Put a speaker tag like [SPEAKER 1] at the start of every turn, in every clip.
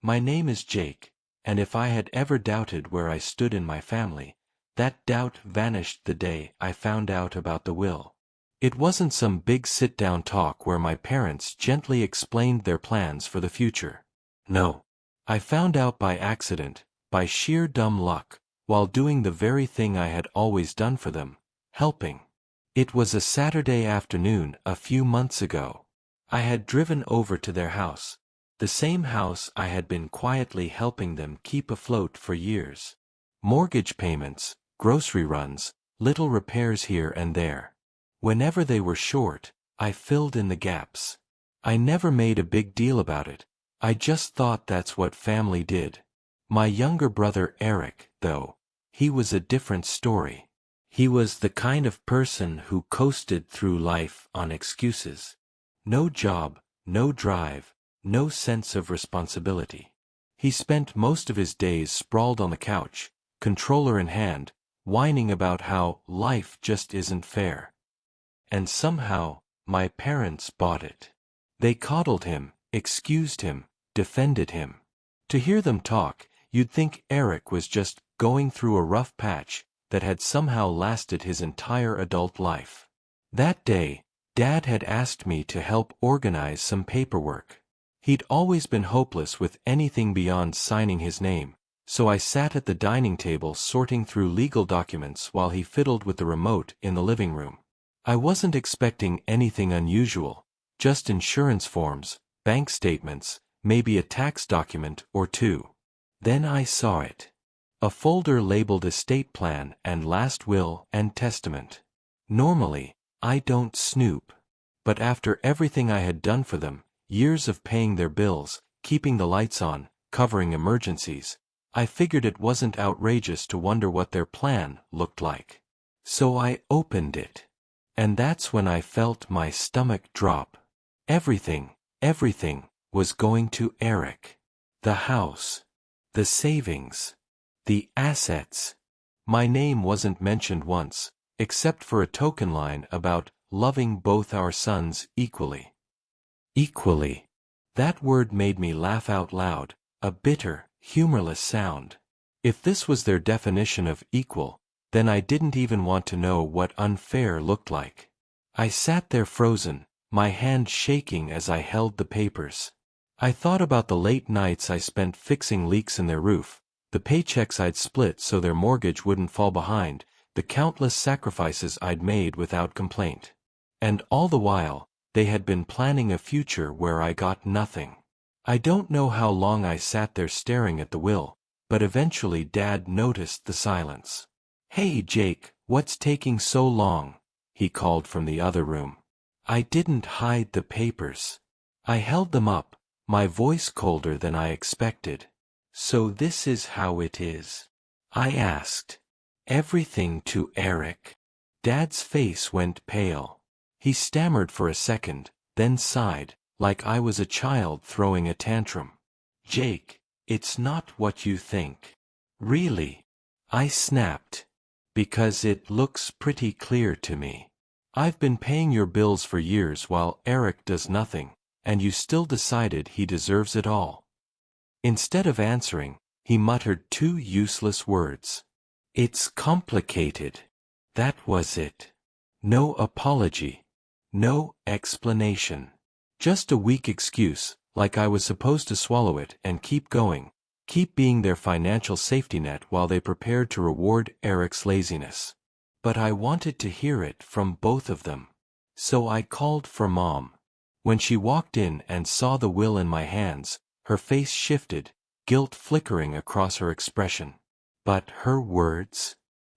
[SPEAKER 1] My name is Jake, and if I had ever doubted where I stood in my family, that doubt vanished the day I found out about the will. It wasn't some big sit-down talk where my parents gently explained their plans for the future. No. I found out by accident, by sheer dumb luck, while doing the very thing I had always done for them, helping. It was a Saturday afternoon a few months ago. I had driven over to their house, the same house I had been quietly helping them keep afloat for years. Mortgage payments, grocery runs, little repairs here and there. Whenever they were short, I filled in the gaps. I never made a big deal about it. I just thought that's what family did. My younger brother Eric, though, he was a different story. He was the kind of person who coasted through life on excuses. No job, no drive, no sense of responsibility. He spent most of his days sprawled on the couch, controller in hand, whining about how life just isn't fair. And somehow, my parents bought it. They coddled him, excused him, defended him. To hear them talk, you'd think Eric was just going through a rough patch that had somehow lasted his entire adult life. That day, Dad had asked me to help organize some paperwork. He'd always been hopeless with anything beyond signing his name, so I sat at the dining table sorting through legal documents while he fiddled with the remote in the living room. I wasn't expecting anything unusual, just insurance forms, bank statements, maybe a tax document or two. Then I saw it. A folder labeled estate plan and last will and testament. Normally, I don't snoop. But after everything I had done for them, years of paying their bills, keeping the lights on, covering emergencies, I figured it wasn't outrageous to wonder what their plan looked like. So I opened it. And that's when I felt my stomach drop. Everything was going to Eric. The house. The savings. The assets. My name wasn't mentioned once, except for a token line about loving both our sons equally. Equally. That word made me laugh out loud, a bitter, humorless sound. If this was their definition of equal, then I didn't even want to know what unfair looked like. I sat there frozen, my hand shaking as I held the papers. I thought about the late nights I spent fixing leaks in their roof, the paychecks I'd split so their mortgage wouldn't fall behind, the countless sacrifices I'd made without complaint. And all the while, they had been planning a future where I got nothing. I don't know how long I sat there staring at the will, but eventually Dad noticed the silence. "Hey Jake, what's taking so long?" he called from the other room. I didn't hide the papers. I held them up, my voice colder than I expected. "So this is how it is?" I asked. "Everything to Eric." Dad's face went pale. He stammered for a second, then sighed, like I was a child throwing a tantrum. "Jake, it's not what you think." "Really?" I snapped. "Because it looks pretty clear to me. I've been paying your bills for years while Eric does nothing, and you still decided he deserves it all." Instead of answering, he muttered two useless words. "It's complicated." That was it. No apology. No explanation. Just a weak excuse, like I was supposed to swallow it and keep going, keep being their financial safety net while they prepared to reward Eric's laziness. But I wanted to hear it from both of them. So I called for Mom. When she walked in and saw the will in my hands, her face shifted, guilt flickering across her expression. But her words?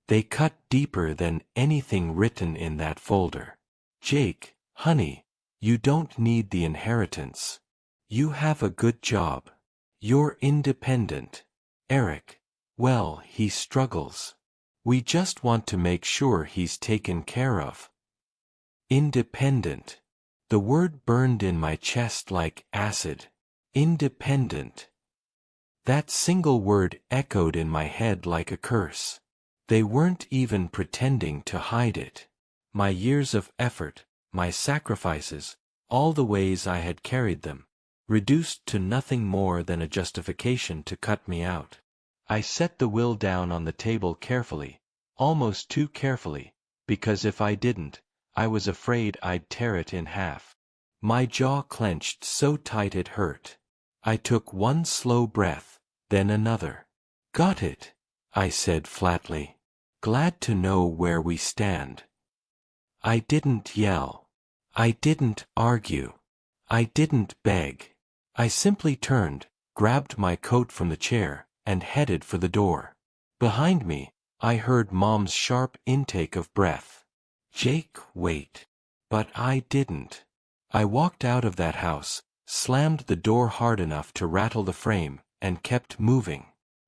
[SPEAKER 1] They cut deeper than anything written in that folder. "Jake, honey, you don't need the inheritance. You have a good job. You're independent. Eric, well, he struggles. We just want to make sure he's taken care of." Independent. The word burned in my chest like acid. Independent. That single word echoed in my head like a curse. They weren't even pretending to hide it. My years of effort, my sacrifices, all the ways I had carried them, reduced to nothing more than a justification to cut me out. I set the will down on the table carefully, almost too carefully, because if I didn't, I was afraid I'd tear it in half. My jaw clenched so tight it hurt. I took one slow breath, then another. "Got it," I said flatly. "Glad to know where we stand." I didn't yell. I didn't argue. I didn't beg. I simply turned, grabbed my coat from the chair, and headed for the door. Behind me, I heard Mom's sharp intake of breath. "Jake, wait." But I didn't. I walked out of that house, slammed the door hard enough to rattle the frame, and kept moving.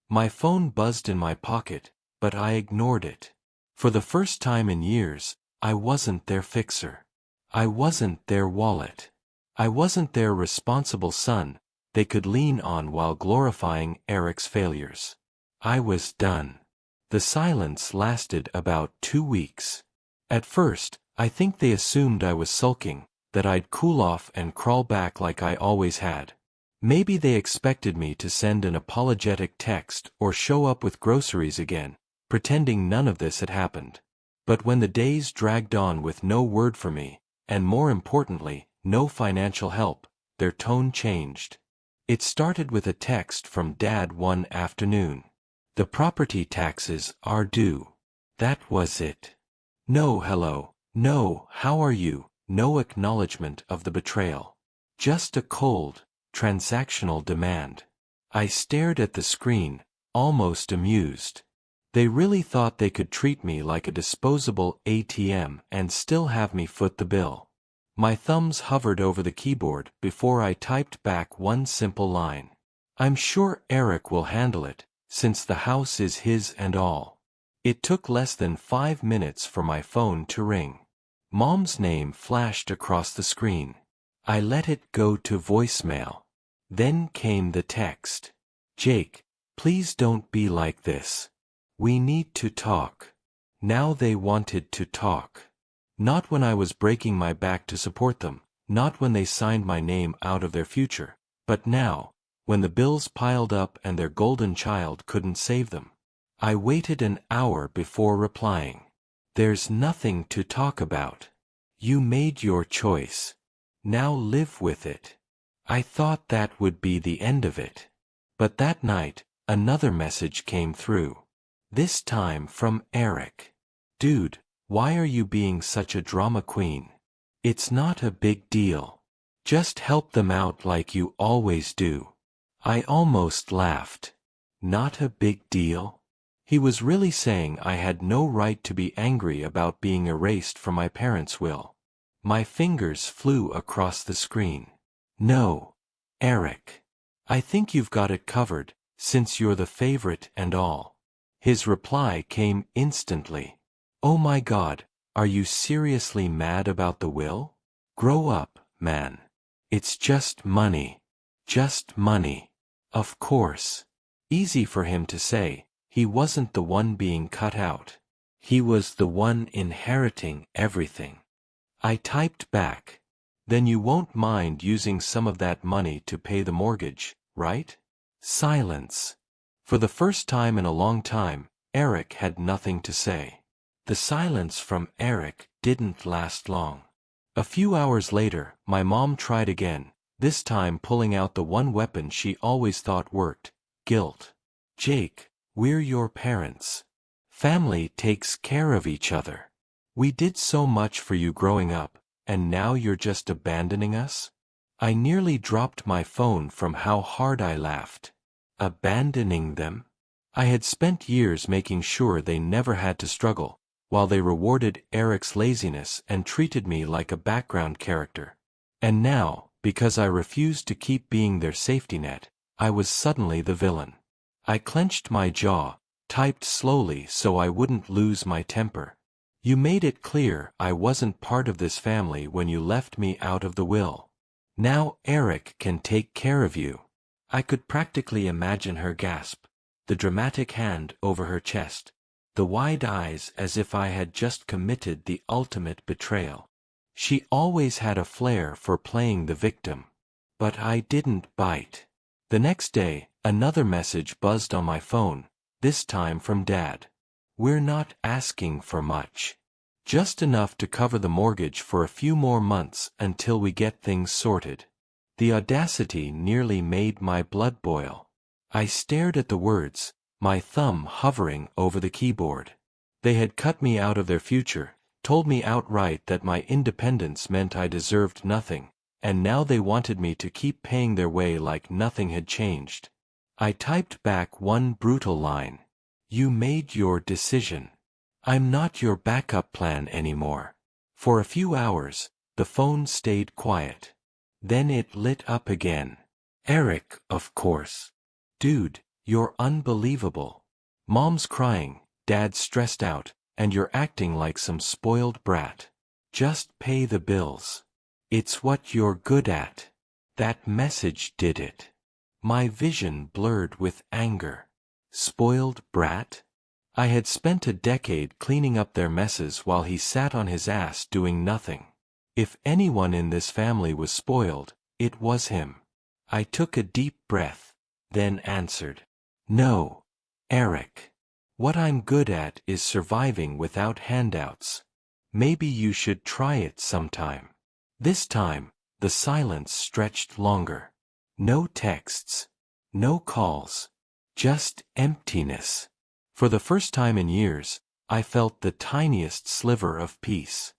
[SPEAKER 1] My phone buzzed in my pocket, but I ignored it. For the first time in years, I wasn't their fixer. I wasn't their wallet. I wasn't their responsible son they could lean on while glorifying Eric's failures. I was done. The silence lasted about 2 weeks. At first, I think they assumed I was sulking, that I'd cool off and crawl back like I always had. Maybe they expected me to send an apologetic text or show up with groceries again, pretending none of this had happened. But when the days dragged on with no word for me, and more importantly, no financial help, their tone changed. It started with a text from Dad one afternoon. "The property taxes are due." That was it. No hello, no how are you, no acknowledgement of the betrayal. Just a cold, transactional demand. I stared at the screen, almost amused. They really thought they could treat me like a disposable ATM and still have me foot the bill. My thumbs hovered over the keyboard before I typed back one simple line. "I'm sure Eric will handle it, since the house is his and all." It took less than 5 minutes for my phone to ring. Mom's name flashed across the screen. I let it go to voicemail. Then came the text. "Jake, please don't be like this. We need to talk." Now they wanted to talk. Not when I was breaking my back to support them, not when they signed my name out of their future, but now, when the bills piled up and their golden child couldn't save them. I waited an hour before replying. "There's nothing to talk about. You made your choice. Now live with it." I thought that would be the end of it. But that night, another message came through. This time from Eric. "Dude, why are you being such a drama queen? It's not a big deal. Just help them out like you always do." I almost laughed. Not a big deal? He was really saying I had no right to be angry about being erased from my parents' will. My fingers flew across the screen. "No, Eric. I think you've got it covered, since you're the favorite and all." His reply came instantly. "Oh my God, are you seriously mad about the will? Grow up, man. It's just money. Just money." Of course. Easy for him to say. He wasn't the one being cut out. He was the one inheriting everything. I typed back. "Then you won't mind using some of that money to pay the mortgage, right?" Silence. For the first time in a long time, Eric had nothing to say. The silence from Eric didn't last long. A few hours later, my mom tried again, this time pulling out the one weapon she always thought worked: guilt. "Jake, we're your parents. Family takes care of each other. We did so much for you growing up, and now you're just abandoning us?" I nearly dropped my phone from how hard I laughed. Abandoning them? I had spent years making sure they never had to struggle, while they rewarded Eric's laziness and treated me like a background character. And now, because I refused to keep being their safety net, I was suddenly the villain. I clenched my jaw, typed slowly so I wouldn't lose my temper. "You made it clear I wasn't part of this family when you left me out of the will. Now Eric can take care of you." I could practically imagine her gasp, the dramatic hand over her chest, the wide eyes as if I had just committed the ultimate betrayal. She always had a flair for playing the victim. But I didn't bite. The next day, another message buzzed on my phone, this time from Dad. We're not asking for much. Just enough to cover the mortgage for a few more months until we get things sorted. The audacity nearly made my blood boil. I stared at the words, my thumb hovering over the keyboard. They had cut me out of their future, told me outright that my independence meant I deserved nothing, and now they wanted me to keep paying their way like nothing had changed. I typed back one brutal line. You made your decision. I'm not your backup plan anymore. For a few hours, the phone stayed quiet. Then it lit up again. Eric, of course. Dude, you're unbelievable. Mom's crying, Dad's stressed out, and you're acting like some spoiled brat. Just pay the bills. It's what you're good at. That message did it. My vision blurred with anger. Spoiled brat? I had spent a decade cleaning up their messes while he sat on his ass doing nothing. If anyone in this family was spoiled, it was him. I took a deep breath, then answered. No, Eric. What I'm good at is surviving without handouts. Maybe you should try it sometime. This time, the silence stretched longer. No texts. No calls. Just emptiness. For the first time in years, I felt the tiniest sliver of peace.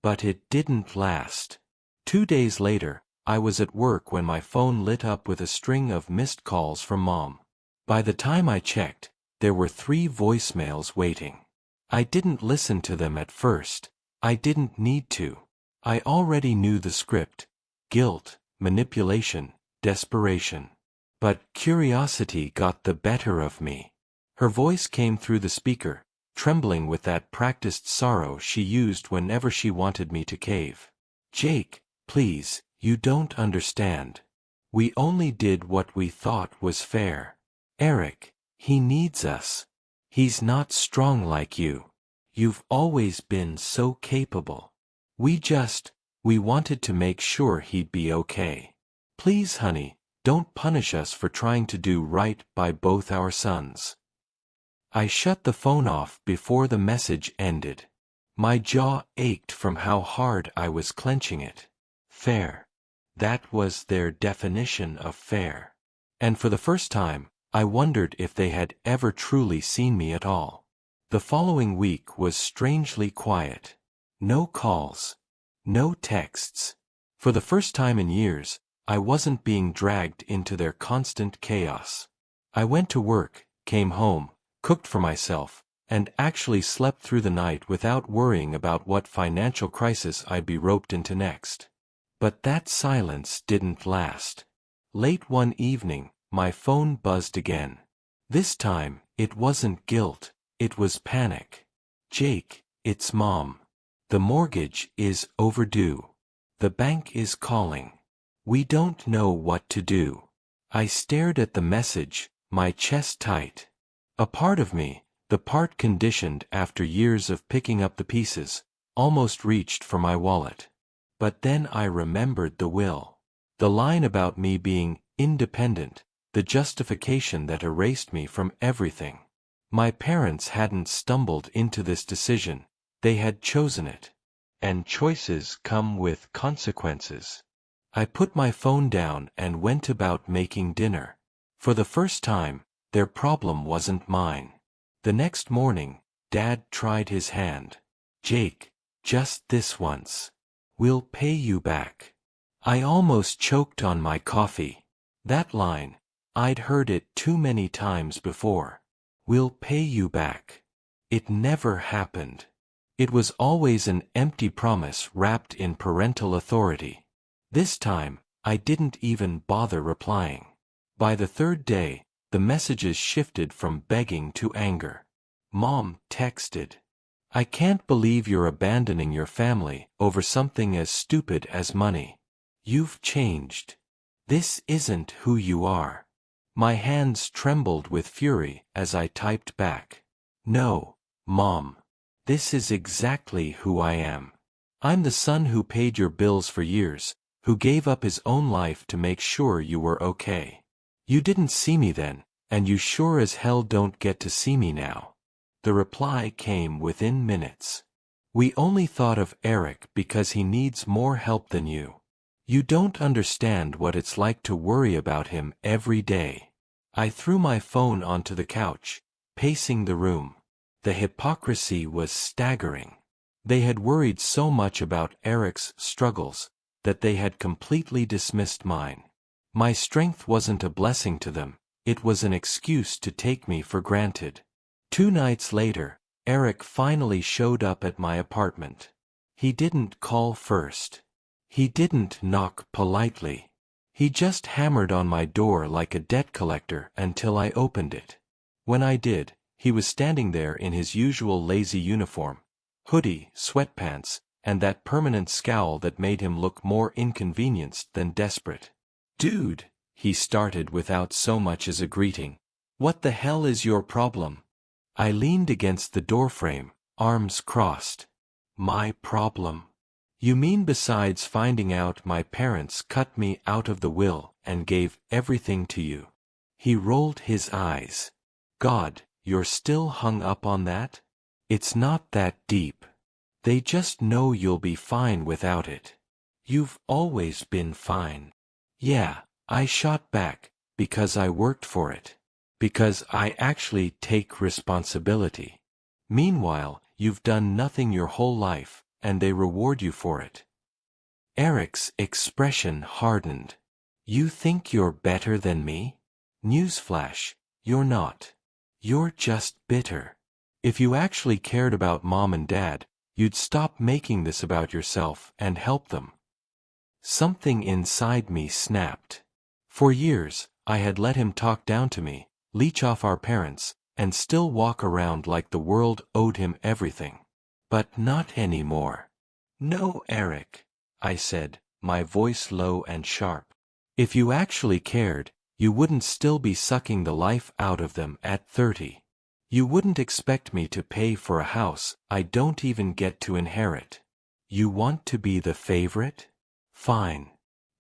[SPEAKER 1] But it didn't last. 2 days later, I was at work when my phone lit up with a string of missed calls from Mom. By the time I checked, there were 3 voicemails waiting. I didn't listen to them at first. I didn't need to. I already knew the script. Guilt, manipulation, desperation. But curiosity got the better of me. Her voice came through the speaker, trembling with that practiced sorrow she used whenever she wanted me to cave. Jake, please, you don't understand. We only did what we thought was fair. Eric, he needs us. He's not strong like you. You've always been so capable. We wanted to make sure he'd be okay. Please, honey, don't punish us for trying to do right by both our sons. I shut the phone off before the message ended. My jaw ached from how hard I was clenching it. Fair. That was their definition of fair. And for the first time, I wondered if they had ever truly seen me at all. The following week was strangely quiet. No calls. No texts. For the first time in years, I wasn't being dragged into their constant chaos. I went to work, came home, cooked for myself, and actually slept through the night without worrying about what financial crisis I'd be roped into next. But that silence didn't last. Late one evening, my phone buzzed again. This time, it wasn't guilt, it was panic. Jake, it's Mom. The mortgage is overdue. The bank is calling. We don't know what to do. I stared at the message, my chest tight. A part of me, the part conditioned after years of picking up the pieces, almost reached for my wallet. But then I remembered the will. The line about me being independent, the justification that erased me from everything. My parents hadn't stumbled into this decision, they had chosen it. And choices come with consequences. I put my phone down and went about making dinner. For the first time, their problem wasn't mine. The next morning, Dad tried his hand. Jake, just this once. We'll pay you back. I almost choked on my coffee. That line, I'd heard it too many times before. We'll pay you back. It never happened. It was always an empty promise wrapped in parental authority. This time, I didn't even bother replying. By the 3rd day, the messages shifted from begging to anger. Mom texted. I can't believe you're abandoning your family over something as stupid as money. You've changed. This isn't who you are. My hands trembled with fury as I typed back. No, Mom. This is exactly who I am. I'm the son who paid your bills for years, who gave up his own life to make sure you were okay. You didn't see me then, and you sure as hell don't get to see me now. The reply came within minutes. We only thought of Eric because he needs more help than you. You don't understand what it's like to worry about him every day. I threw my phone onto the couch, pacing the room. The hypocrisy was staggering. They had worried so much about Eric's struggles that they had completely dismissed mine. My strength wasn't a blessing to them, it was an excuse to take me for granted. 2 nights later, Eric finally showed up at my apartment. He didn't call first. He didn't knock politely. He just hammered on my door like a debt collector until I opened it. When I did, he was standing there in his usual lazy uniform, hoodie, sweatpants, and that permanent scowl that made him look more inconvenienced than desperate. "Dude," he started without so much as a greeting. "What the hell is your problem?" I leaned against the doorframe, arms crossed. "My problem? You mean besides finding out my parents cut me out of the will and gave everything to you?" He rolled his eyes. "God, you're still hung up on that? It's not that deep. They just know you'll be fine without it. You've always been fine." "Yeah," I shot back, "because I worked for it. Because I actually take responsibility. Meanwhile, you've done nothing your whole life, and they reward you for it." Eric's expression hardened. "You think you're better than me? Newsflash, you're not. You're just bitter. If you actually cared about Mom and Dad, you'd stop making this about yourself and help them." Something inside me snapped. For years, I had let him talk down to me, leech off our parents, and still walk around like the world owed him everything. But not anymore. "No, Eric," I said, my voice low and sharp. "If you actually cared, you wouldn't still be sucking the life out of them at 30. You wouldn't expect me to pay for a house I don't even get to inherit. You want to be the favorite? Fine.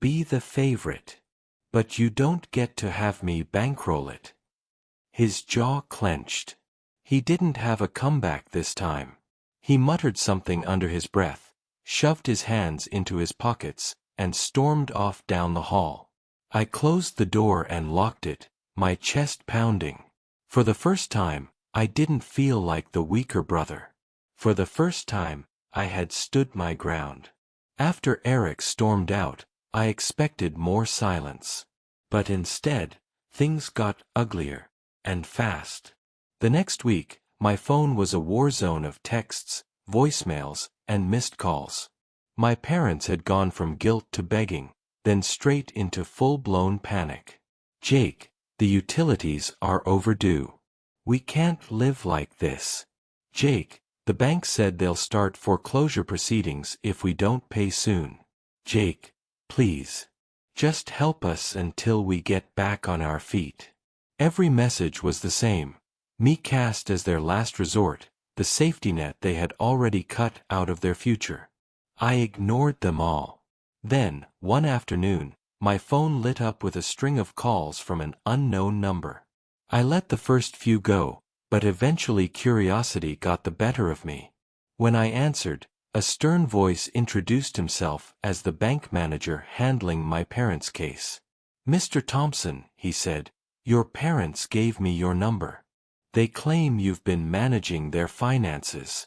[SPEAKER 1] Be the favorite. But you don't get to have me bankroll it." His jaw clenched. He didn't have a comeback this time. He muttered something under his breath, shoved his hands into his pockets, and stormed off down the hall. I closed the door and locked it, my chest pounding. For the first time, I didn't feel like the weaker brother. For the first time, I had stood my ground. After Eric stormed out, I expected more silence. But instead, things got uglier, and fast. The next week, my phone was a war zone of texts, voicemails, and missed calls. My parents had gone from guilt to begging, then straight into full-blown panic. "Jake, the utilities are overdue. We can't live like this. Jake, the bank said they'll start foreclosure proceedings if we don't pay soon. Jake, please. Just help us until we get back on our feet." Every message was the same. Me cast as their last resort, the safety net they had already cut out of their future. I ignored them all. Then, one afternoon, my phone lit up with a string of calls from an unknown number. I let the first few go, but eventually curiosity got the better of me. When I answered, a stern voice introduced himself as the bank manager handling my parents' case. "Mr. Thompson," he said, "your parents gave me your number. They claim you've been managing their finances.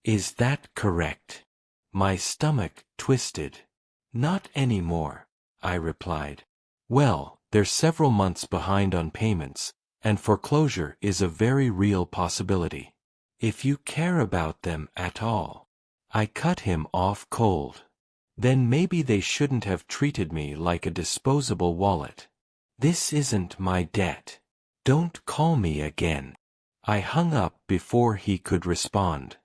[SPEAKER 1] Is that correct?" My stomach twisted. "Not anymore," I replied. "Well, they're several months behind on payments, and foreclosure is a very real possibility. If you care about them at all." I cut him off cold. Then maybe they shouldn't have treated me like a disposable wallet. "This isn't my debt. Don't call me again." I hung up before he could respond.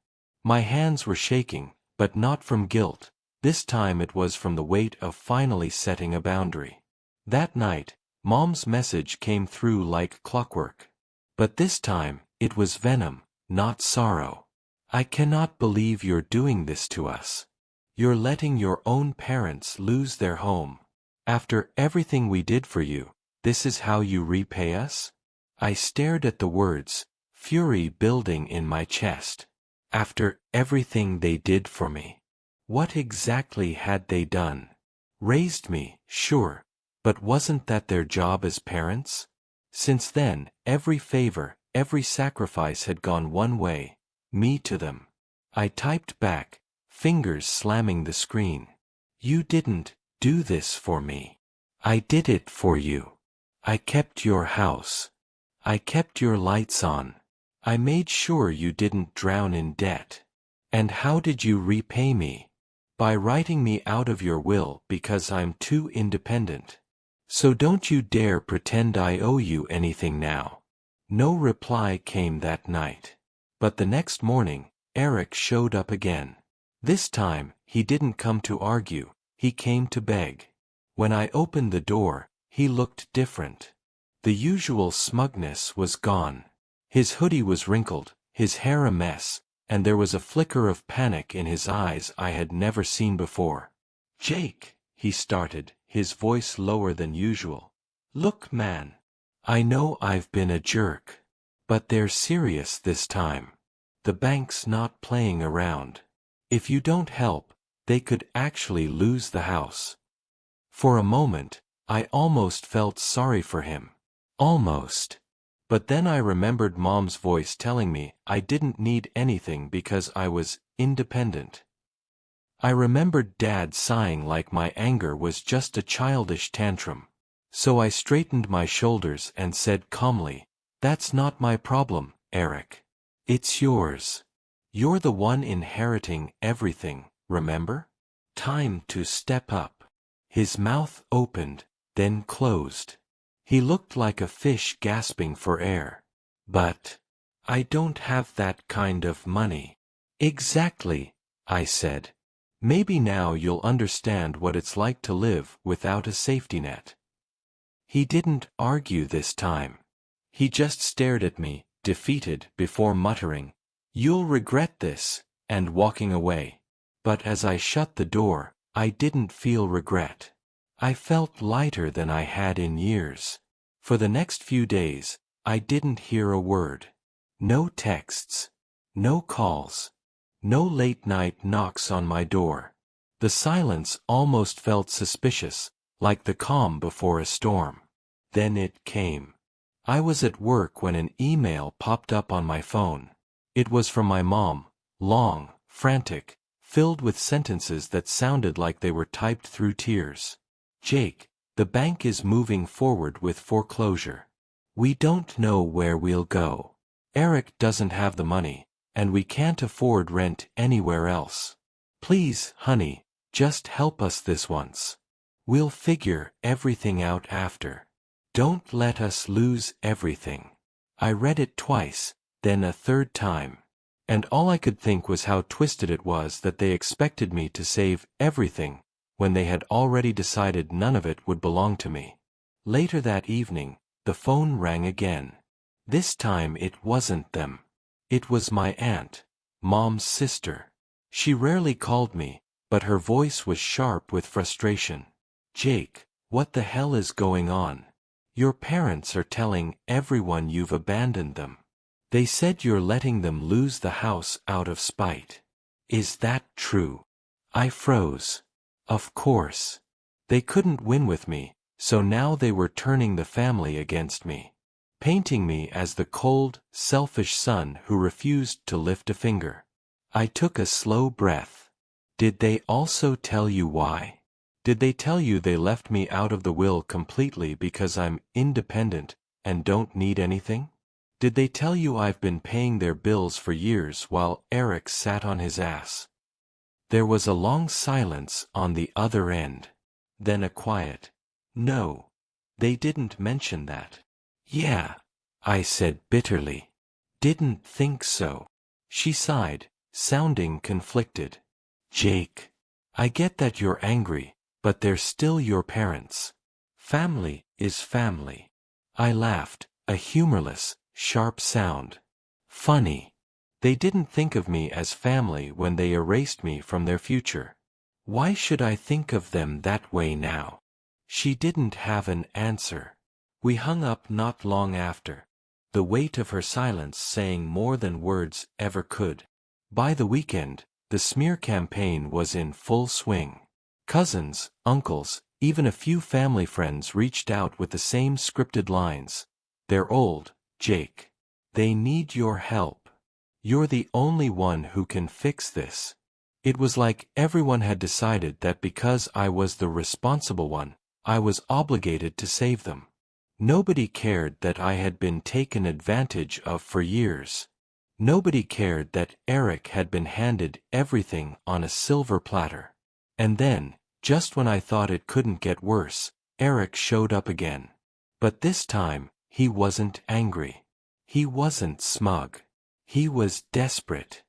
[SPEAKER 1] My hands were shaking, but not from guilt. This time it was from the weight of finally setting a boundary. That night, Mom's message came through like clockwork. But this time, it was venom, not sorrow. "I cannot believe you're doing this to us. You're letting your own parents lose their home. After everything we did for you, this is how you repay us? I stared at the words, fury building in my chest. After everything they did for me. What exactly had they done? Raised me, sure, but wasn't that their job as parents? Since then, every favor, every sacrifice had gone one way, me to them. I typed back, fingers slamming the screen. You didn't do this for me. I did it for you. I kept your house. I kept your lights on. I made sure you didn't drown in debt. And how did you repay me? By writing me out of your will because I'm too independent. So don't you dare pretend I owe you anything now. No reply came that night. But the next morning, Eric showed up again. This time, he didn't come to argue, he came to beg. When I opened the door, he looked different. The usual smugness was gone. His hoodie was wrinkled, his hair a mess, and there was a flicker of panic in his eyes I had never seen before. Jake, he started, his voice lower than usual. Look, man. I know I've been a jerk. But they're serious this time. The bank's not playing around. If you don't help, they could actually lose the house. For a moment, I almost felt sorry for him. Almost. But then I remembered Mom's voice telling me I didn't need anything because I was independent. I remembered Dad sighing like my anger was just a childish tantrum. So I straightened my shoulders and said calmly, "That's not my problem, Eric. It's yours. You're the one inheriting everything, remember? Time to step up." His mouth opened, then closed. He looked like a fish gasping for air. But I don't have that kind of money. Exactly, I said. Maybe now you'll understand what it's like to live without a safety net. He didn't argue this time. He just stared at me, defeated, before muttering, "You'll regret this," and walking away. But as I shut the door, I didn't feel regret. I felt lighter than I had in years. For the next few days, I didn't hear a word. No texts. No calls. No late-night knocks on my door. The silence almost felt suspicious, like the calm before a storm. Then it came. I was at work when an email popped up on my phone. It was from my mom, long, frantic, filled with sentences that sounded like they were typed through tears. "Jake, the bank is moving forward with foreclosure. We don't know where we'll go. Eric doesn't have the money, and we can't afford rent anywhere else. Please, honey, just help us this once. We'll figure everything out after. Don't let us lose everything." I read it twice, then a third time. And all I could think was how twisted it was that they expected me to save everything, when they had already decided none of it would belong to me. Later that evening, the phone rang again. This time it wasn't them. It was my aunt, Mom's sister. She rarely called me, but her voice was sharp with frustration. "Jake, what the hell is going on? Your parents are telling everyone you've abandoned them. They said you're letting them lose the house out of spite. Is that true?" I froze. Of course. They couldn't win with me, so now they were turning the family against me. Painting me as the cold, selfish son who refused to lift a finger. I took a slow breath. Did they also tell you why? Did they tell you they left me out of the will completely because I'm independent and don't need anything? Did they tell you I've been paying their bills for years while Eric sat on his ass? There was a long silence on the other end. Then a quiet, "No. They didn't mention that." "Yeah," I said bitterly. "Didn't think so." She sighed, sounding conflicted. "Jake, I get that you're angry, but they're still your parents. Family is family." I laughed, a humorless, sharp sound. "Funny. They didn't think of me as family when they erased me from their future. Why should I think of them that way now? She didn't have an answer. We hung up not long after, the weight of her silence saying more than words ever could. By the weekend, the smear campaign was in full swing. Cousins, uncles, even a few family friends reached out with the same scripted lines. They're old, Jake. They need your help. You're the only one who can fix this. It was like everyone had decided that because I was the responsible one, I was obligated to save them. Nobody cared that I had been taken advantage of for years. Nobody cared that Eric had been handed everything on a silver platter. And then, just when I thought it couldn't get worse, Eric showed up again. But this time, he wasn't angry. He wasn't smug. He was desperate.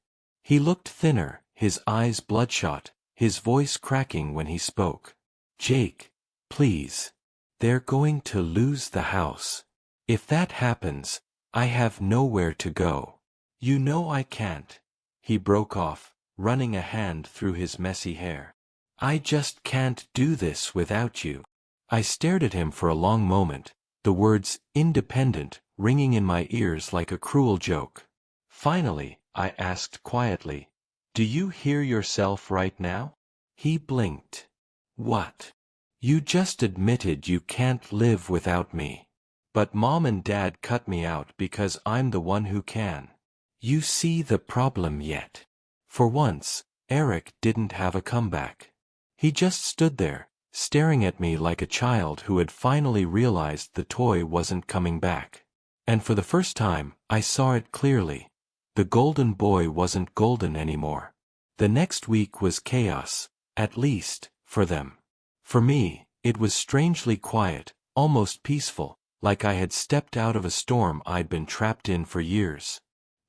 [SPEAKER 1] He looked thinner, his eyes bloodshot, his voice cracking when he spoke. Jake, please. They're going to lose the house. If that happens, I have nowhere to go. You know I can't. He broke off, running a hand through his messy hair. I just can't do this without you. I stared at him for a long moment, the words independent ringing in my ears like a cruel joke. Finally, I asked quietly, do you hear yourself right now? He blinked. What? You just admitted you can't live without me. But Mom and Dad cut me out because I'm the one who can. You see the problem yet? For once, Eric didn't have a comeback. He just stood there, staring at me like a child who had finally realized the toy wasn't coming back. And for the first time, I saw it clearly. The golden boy wasn't golden anymore. The next week was chaos, at least, for them. For me, it was strangely quiet, almost peaceful, like I had stepped out of a storm I'd been trapped in for years.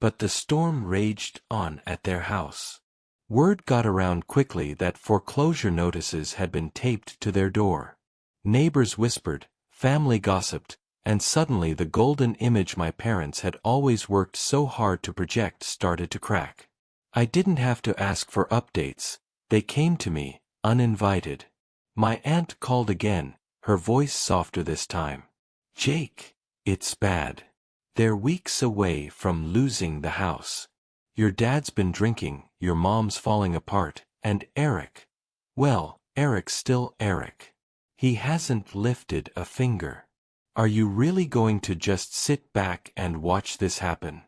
[SPEAKER 1] But the storm raged on at their house. Word got around quickly that foreclosure notices had been taped to their door. Neighbors whispered, family gossiped, and suddenly the golden image my parents had always worked so hard to project started to crack. I didn't have to ask for updates. They came to me, uninvited. My aunt called again, her voice softer this time. Jake, it's bad. They're weeks away from losing the house. Your dad's been drinking, your mom's falling apart, and Eric. Well, Eric's still Eric. He hasn't lifted a finger. Are you really going to just sit back and watch this happen?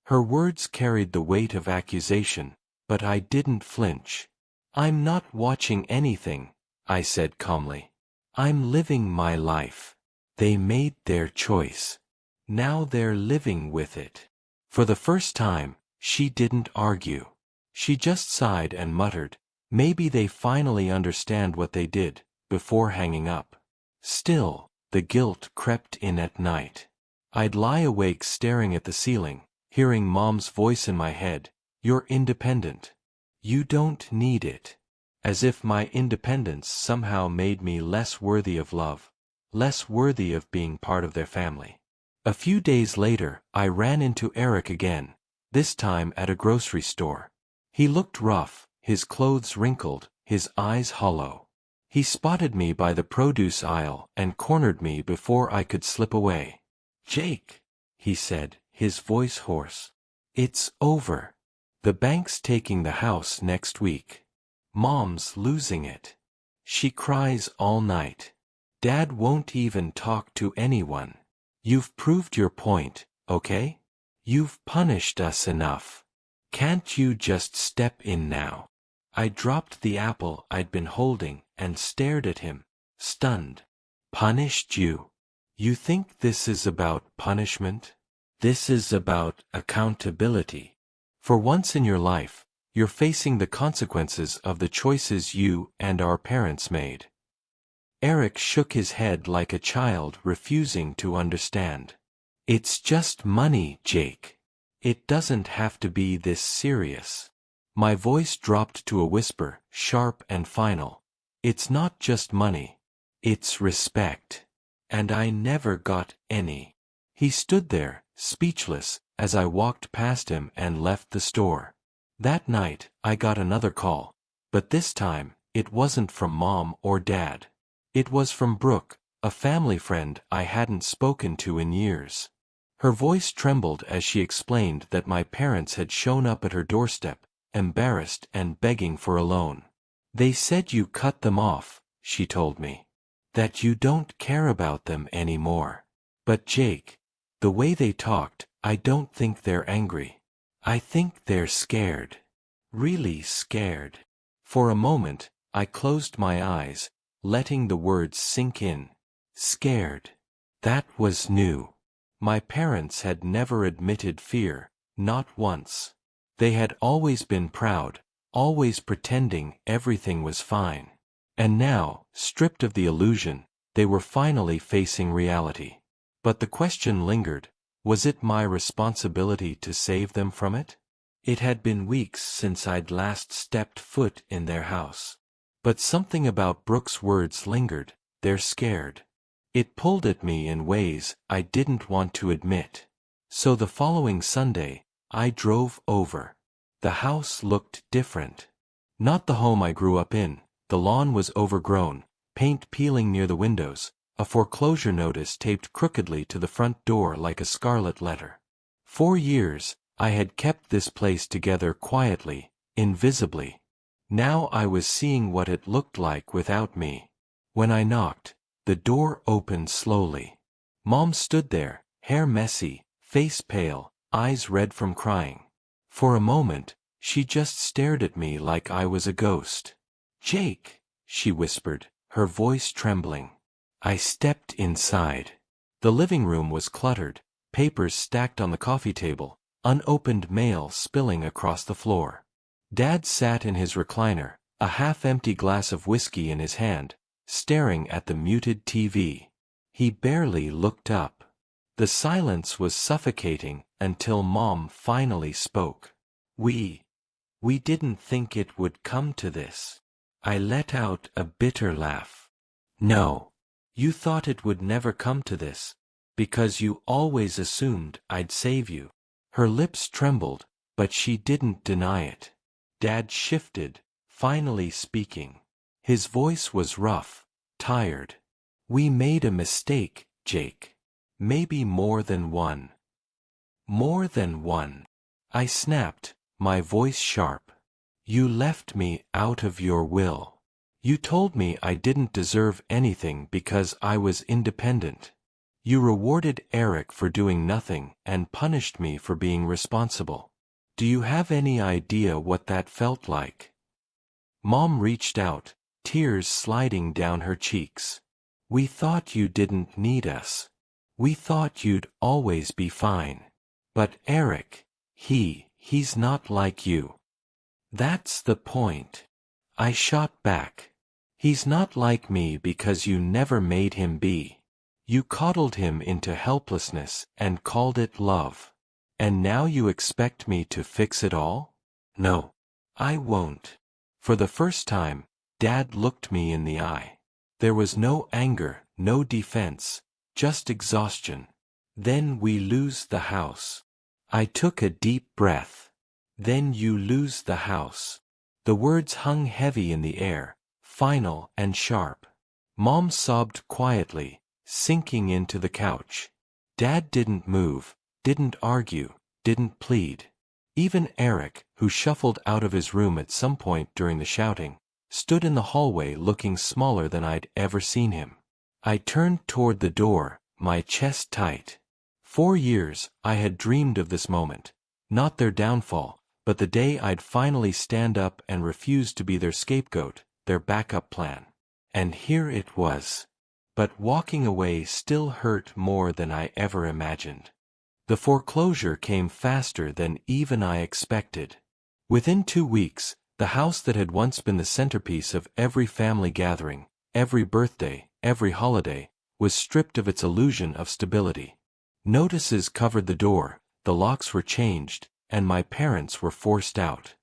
[SPEAKER 1] Her words carried the weight of accusation, but I didn't flinch. I'm not watching anything, I said calmly. I'm living my life. They made their choice. Now they're living with it. For the first time, she didn't argue. She just sighed and muttered, maybe they finally understand what they did, before hanging up. Still, the guilt crept in at night. I'd lie awake staring at the ceiling, hearing Mom's voice in my head, you're independent. You don't need it. As if my independence somehow made me less worthy of love, less worthy of being part of their family. A few days later, I ran into Eric again, this time at a grocery store. He looked rough, his clothes wrinkled, his eyes hollow. He spotted me by the produce aisle and cornered me before I could slip away. Jake, he said, his voice hoarse. It's over. The bank's taking the house next week. Mom's losing it. She cries all night. Dad won't even talk to anyone. You've proved your point, okay? You've punished us enough. Can't you just step in now? I dropped the apple I'd been holding and stared at him, stunned. Punished you? You think this is about punishment? This is about accountability. For once in your life, you're facing the consequences of the choices you and our parents made. Eric shook his head like a child refusing to understand. It's just money, Jake. It doesn't have to be this serious. My voice dropped to a whisper, sharp and final. It's not just money. It's respect. And I never got any. He stood there, speechless, as I walked past him and left the store. That night, I got another call. But this time, it wasn't from Mom or Dad. It was from Brooke, a family friend I hadn't spoken to in years. Her voice trembled as she explained that my parents had shown up at her doorstep, embarrassed and begging for a loan. They said you cut them off, she told me. That you don't care about them anymore. But Jake, the way they talked, I don't think they're angry. I think they're scared. Really scared. For a moment, I closed my eyes, letting the words sink in. Scared. That was new. My parents had never admitted fear, not once. They had always been proud, always pretending everything was fine. And now, stripped of the illusion, they were finally facing reality. But the question lingered, was it my responsibility to save them from it? It had been weeks since I'd last stepped foot in their house. But something about Brooke's words lingered, they're scared. It pulled at me in ways I didn't want to admit. So the following Sunday, I drove over. The house looked different. Not the home I grew up in. The lawn was overgrown, paint peeling near the windows, a foreclosure notice taped crookedly to the front door like a scarlet letter. 4 years, I had kept this place together quietly, invisibly. Now I was seeing what it looked like without me. When I knocked, the door opened slowly. Mom stood there, hair messy, face pale, eyes red from crying. For a moment, she just stared at me like I was a ghost. "Jake," she whispered, her voice trembling. I stepped inside. The living room was cluttered, papers stacked on the coffee table, unopened mail spilling across the floor. Dad sat in his recliner, a half-empty glass of whiskey in his hand, staring at the muted TV. He barely looked up. The silence was suffocating until Mom finally spoke. We didn't think it would come to this." I let out a bitter laugh. "No. You thought it would never come to this, because you always assumed I'd save you." Her lips trembled, but she didn't deny it. Dad shifted, finally speaking. His voice was rough, tired. "We made a mistake, Jake. Maybe more than one." "More than one?" I snapped, my voice sharp. "You left me out of your will. You told me I didn't deserve anything because I was independent. You rewarded Eric for doing nothing and punished me for being responsible. Do you have any idea what that felt like?" Mom reached out, tears sliding down her cheeks. "We thought you didn't need us. We thought you'd always be fine. But Eric, he's not like you." "That's the point." I shot back. "He's not like me because you never made him be. You coddled him into helplessness and called it love. And now you expect me to fix it all? No. I won't." For the first time, Dad looked me in the eye. There was no anger, no defense, just exhaustion. "Then we lose the house." I took a deep breath. "Then you lose the house." The words hung heavy in the air, final and sharp. Mom sobbed quietly, sinking into the couch. Dad didn't move, didn't argue, didn't plead. Even Eric, who shuffled out of his room at some point during the shouting, stood in the hallway looking smaller than I'd ever seen him. I turned toward the door, my chest tight. 4 years, I had dreamed of this moment. Not their downfall, but the day I'd finally stand up and refuse to be their scapegoat, their backup plan. And here it was. But walking away still hurt more than I ever imagined. The foreclosure came faster than even I expected. Within 2 weeks, the house that had once been the centerpiece of every family gathering, every birthday, every holiday, was stripped of its illusion of stability. Notices covered the door, the locks were changed, and my parents were forced out.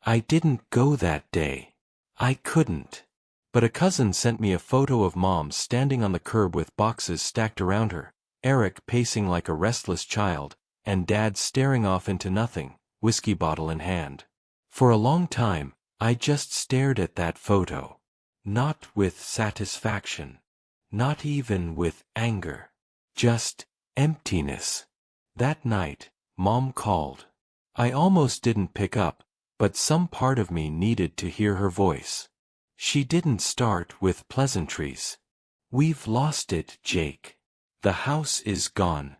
[SPEAKER 1] I didn't go that day. I couldn't. But a cousin sent me a photo of Mom standing on the curb with boxes stacked around her, Eric pacing like a restless child, and Dad staring off into nothing, whiskey bottle in hand. For a long time, I just stared at that photo. Not with satisfaction. Not even with anger. Just emptiness. That night, Mom called. I almost didn't pick up, but some part of me needed to hear her voice. She didn't start with pleasantries. "We've lost it, Jake. The house is gone."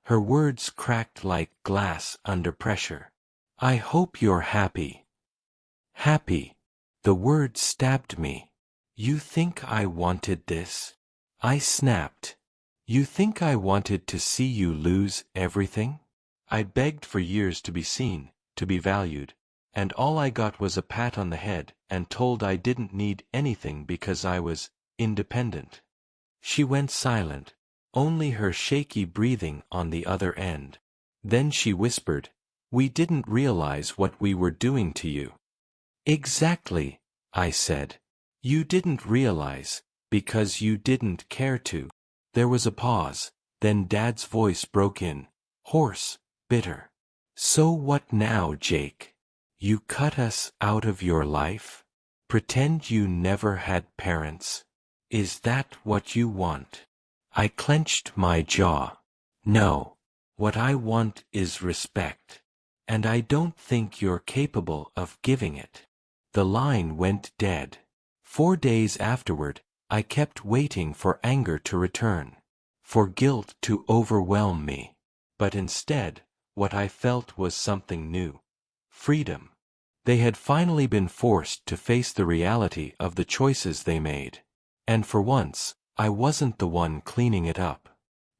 [SPEAKER 1] Her words cracked like glass under pressure. "I hope you're happy." Happy. The word stabbed me. "You think I wanted this?" I snapped. "You think I wanted to see you lose everything?" I begged for years to be seen, to be valued, and all I got was a pat on the head and told I didn't need anything because I was independent. She went silent, only her shaky breathing on the other end. Then she whispered, "We didn't realize what we were doing to you." "Exactly," I said. "You didn't realize, because you didn't care to." There was a pause, then Dad's voice broke in, hoarse, bitter. "So what now, Jake? You cut us out of your life? Pretend you never had parents? Is that what you want?" I clenched my jaw. "No. What I want is respect. And I don't think you're capable of giving it." The line went dead. 4 days afterward, I kept waiting for anger to return, for guilt to overwhelm me. But instead, what I felt was something new. Freedom. They had finally been forced to face the reality of the choices they made. And for once, I wasn't the one cleaning it up.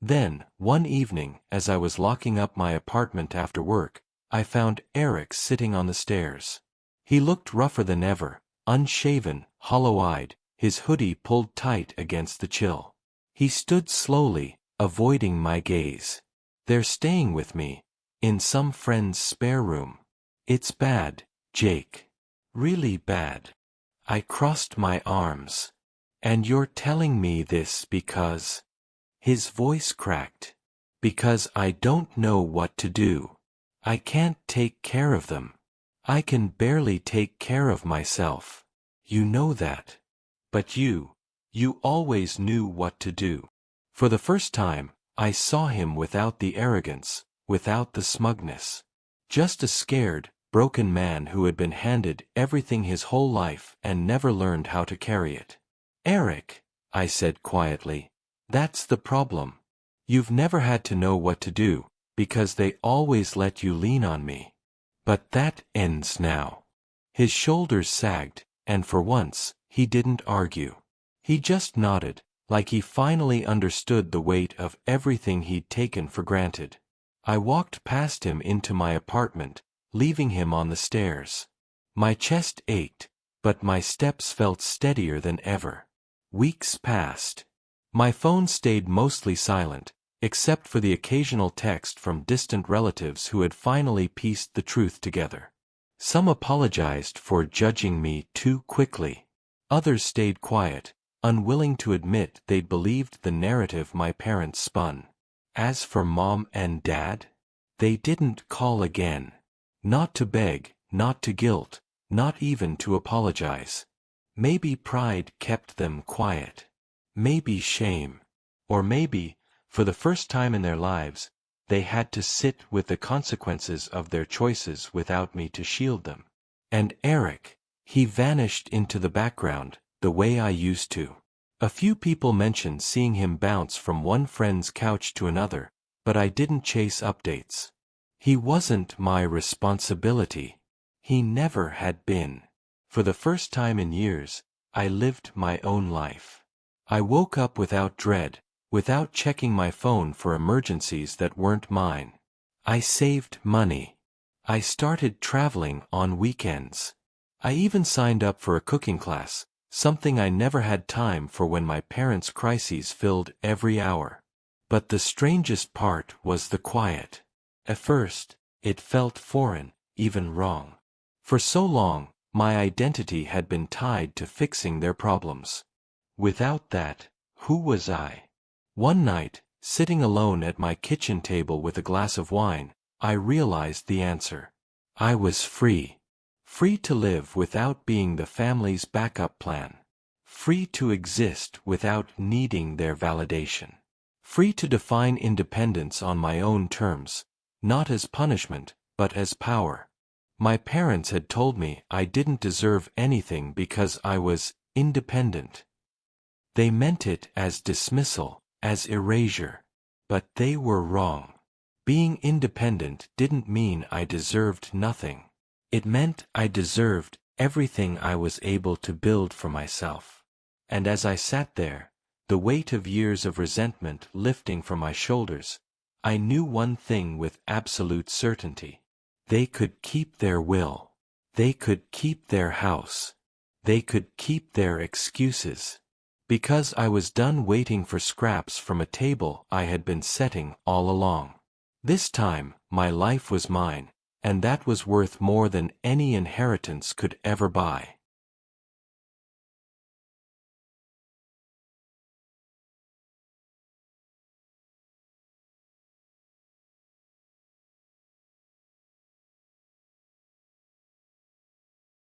[SPEAKER 1] Then, one evening, as I was locking up my apartment after work, I found Eric sitting on the stairs. He looked rougher than ever, unshaven, hollow-eyed, his hoodie pulled tight against the chill. He stood slowly, avoiding my gaze. "They're staying with me, in some friend's spare room. It's bad, Jake. Really bad." I crossed my arms. "And you're telling me this because—" His voice cracked. "Because I don't know what to do. I can't take care of them. I can barely take care of myself. You know that. But you always knew what to do." For the first time, I saw him without the arrogance, without the smugness. Just a scared, broken man who had been handed everything his whole life and never learned how to carry it. "Eric," I said quietly, "that's the problem. You've never had to know what to do, because they always let you lean on me. But that ends now." His shoulders sagged, and for once, he didn't argue. He just nodded, like he finally understood the weight of everything he'd taken for granted. I walked past him into my apartment, leaving him on the stairs. My chest ached, but my steps felt steadier than ever. Weeks passed. My phone stayed mostly silent, except for the occasional text from distant relatives who had finally pieced the truth together. Some apologized for judging me too quickly. Others stayed quiet, unwilling to admit they'd believed the narrative my parents spun. As for Mom and Dad, they didn't call again. Not to beg, not to guilt, not even to apologize. Maybe pride kept them quiet. Maybe shame. Or maybe, for the first time in their lives, they had to sit with the consequences of their choices without me to shield them. And Eric, he vanished into the background, the way I used to. A few people mentioned seeing him bounce from one friend's couch to another, but I didn't chase updates. He wasn't my responsibility. He never had been. For the first time in years, I lived my own life. I woke up without dread, without checking my phone for emergencies that weren't mine. I saved money. I started traveling on weekends. I even signed up for a cooking class, something I never had time for when my parents' crises filled every hour. But the strangest part was the quiet. At first, it felt foreign, even wrong. For so long, my identity had been tied to fixing their problems. Without that, who was I? One night, sitting alone at my kitchen table with a glass of wine, I realized the answer. I was free. Free to live without being the family's backup plan. free to exist without needing their validation. Free to define independence on my own terms, not as punishment, but as power. My parents had told me I didn't deserve anything because I was independent. They meant it as dismissal, as erasure. But they were wrong. Being independent didn't mean I deserved nothing. It meant I deserved everything I was able to build for myself. And as I sat there, the weight of years of resentment lifting from my shoulders, I knew one thing with absolute certainty. They could keep their will. They could keep their house. They could keep their excuses. Because I was done waiting for scraps from a table I had been setting all along. This time, my life was mine, and that was worth more than any inheritance could ever buy.